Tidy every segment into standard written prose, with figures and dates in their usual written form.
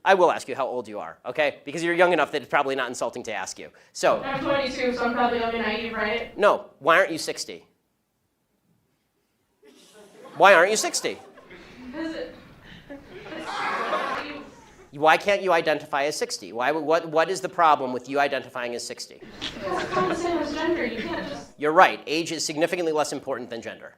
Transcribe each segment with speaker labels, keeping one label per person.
Speaker 1: I will ask you how old you are, okay? Because you're young enough that it's probably not insulting to ask you. So
Speaker 2: I'm 22, so I'm probably going to be naive, right?
Speaker 1: No, why aren't you 60? Why aren't you 60? Why can't you identify as 60? What is the problem with you identifying as 60?
Speaker 2: It's not the same as gender. You can't just...
Speaker 1: You're right. Age is significantly less important than gender.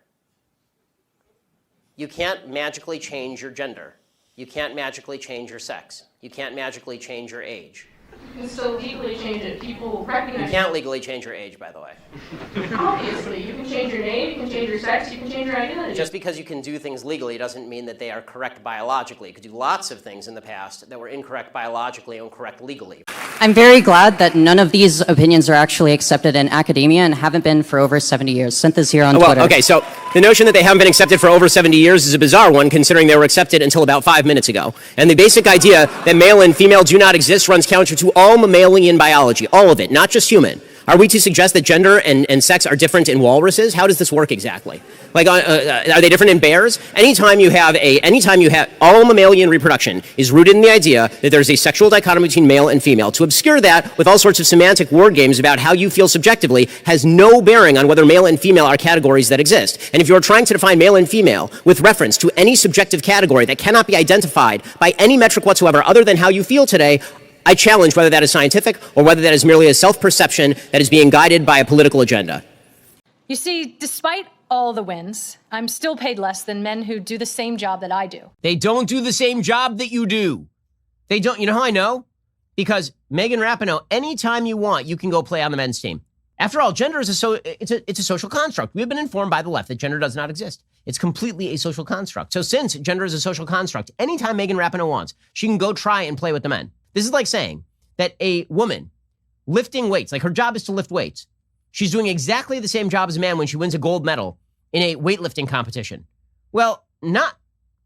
Speaker 1: You can't magically change your gender. You can't magically change your sex. You can't magically change your age.
Speaker 2: You can still legally change it. People recognize
Speaker 1: You can't legally change your age, by the way.
Speaker 2: Obviously. You can change your name, you can change your sex, you can change your identity.
Speaker 1: Just because you can do things legally doesn't mean that they are correct biologically. You could do lots of things in the past that were incorrect biologically and correct legally.
Speaker 3: I'm very glad that none of these opinions are actually accepted in academia and haven't been for over 70 years. Sent this here on Twitter.
Speaker 1: Okay, so the notion that they haven't been accepted for over 70 years is a bizarre one, considering they were accepted until about 5 minutes ago. And the basic idea that male and female do not exist runs counter to all mammalian biology, all of it, not just human. Are we to suggest that gender and sex are different in walruses? How does this work exactly? Like, are they different in bears? Anytime you have all mammalian reproduction is rooted in the idea that there's a sexual dichotomy between male and female. To obscure that with all sorts of semantic word games about how you feel subjectively has no bearing on whether male and female are categories that exist. And if you're trying to define male and female with reference to any subjective category that cannot be identified by any metric whatsoever other than how you feel today, I challenge whether that is scientific or whether that is merely a self-perception that is being guided by a political agenda.
Speaker 4: You see, despite all the wins, I'm still paid less than men who do the same job that I do.
Speaker 1: They don't do the same job that you do. They don't. You know how I know? Because Megan Rapinoe, anytime you want, you can go play on the men's team. After all, gender is it's a social construct. We have been informed by the left that gender does not exist. It's completely a social construct. So since gender is a social construct, anytime Megan Rapinoe wants, she can go try and play with the men. This is like saying that a woman lifting weights, like her job is to lift weights. She's doing exactly the same job as a man when she wins a gold medal in a weightlifting competition. Well, not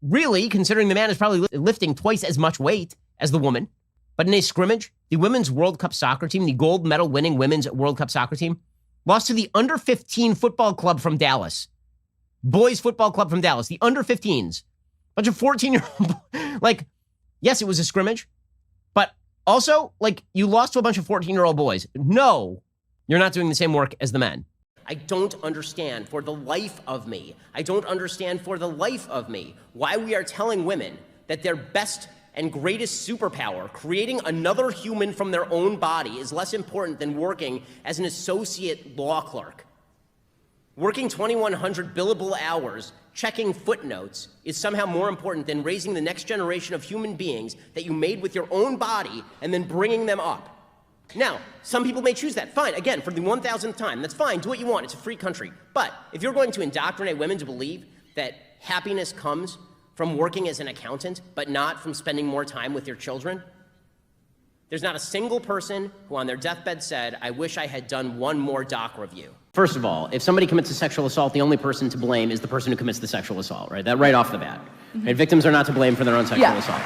Speaker 1: really, considering the man is probably lifting twice as much weight as the woman. But in a scrimmage, the women's World Cup soccer team, the gold medal winning women's World Cup soccer team, lost to the under 15 football club from Dallas. Boys football club from Dallas, the under 15s. Bunch of 14-year-old, like, yes, it was a scrimmage. But also, like, you lost to a bunch of 14-year-old boys. No, you're not doing the same work as the men. I don't understand for the life of me. I don't understand for the life of me why we are telling women that their best and greatest superpower, creating another human from their own body, is less important than working as an associate law clerk. Working 2,100 billable hours, checking footnotes, is somehow more important than raising the next generation of human beings that you made with your own body and then bringing them up. Now, some people may choose that. Fine, again, for the 1,000th time, that's fine, do what you want, it's a free country. But if you're going to indoctrinate women to believe that happiness comes from working as an accountant, but not from spending more time with your children, there's not a single person who on their deathbed said, I wish I had done one more doc review. First of all, if somebody commits a sexual assault, the only person to blame is the person who commits the sexual assault, right? That right off the bat. Mm-hmm. Right? Victims are not to blame for their own sexual assault.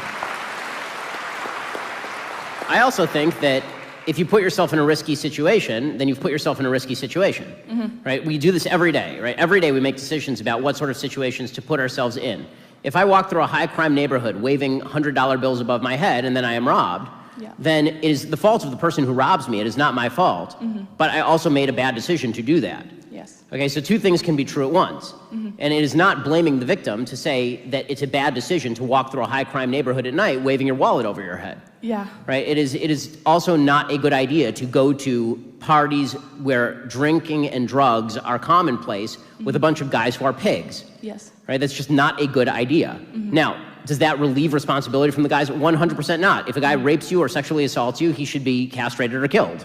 Speaker 1: I also think that if you put yourself in a risky situation, then you've put yourself in a risky situation, right? We do this every day, right? Every day we make decisions about what sort of situations to put ourselves in. If I walk through a high crime neighborhood waving $100 bills above my head and then I am robbed, then it is the fault of the person who robs me. It is not my fault, but I also made a bad decision to do that.
Speaker 2: Yes.
Speaker 1: Okay, so two things can be true at once. And it is not blaming the victim to say that it's a bad decision to walk through a high crime neighborhood at night waving your wallet over your head.
Speaker 2: Yeah.
Speaker 1: Right? It is also not a good idea to go to parties where drinking and drugs are commonplace with a bunch of guys who are pigs.
Speaker 2: Yes.
Speaker 1: Right? That's just not a good idea. Now, does that relieve responsibility from the guys? 100% not. If a guy rapes you or sexually assaults you, he should be castrated or killed.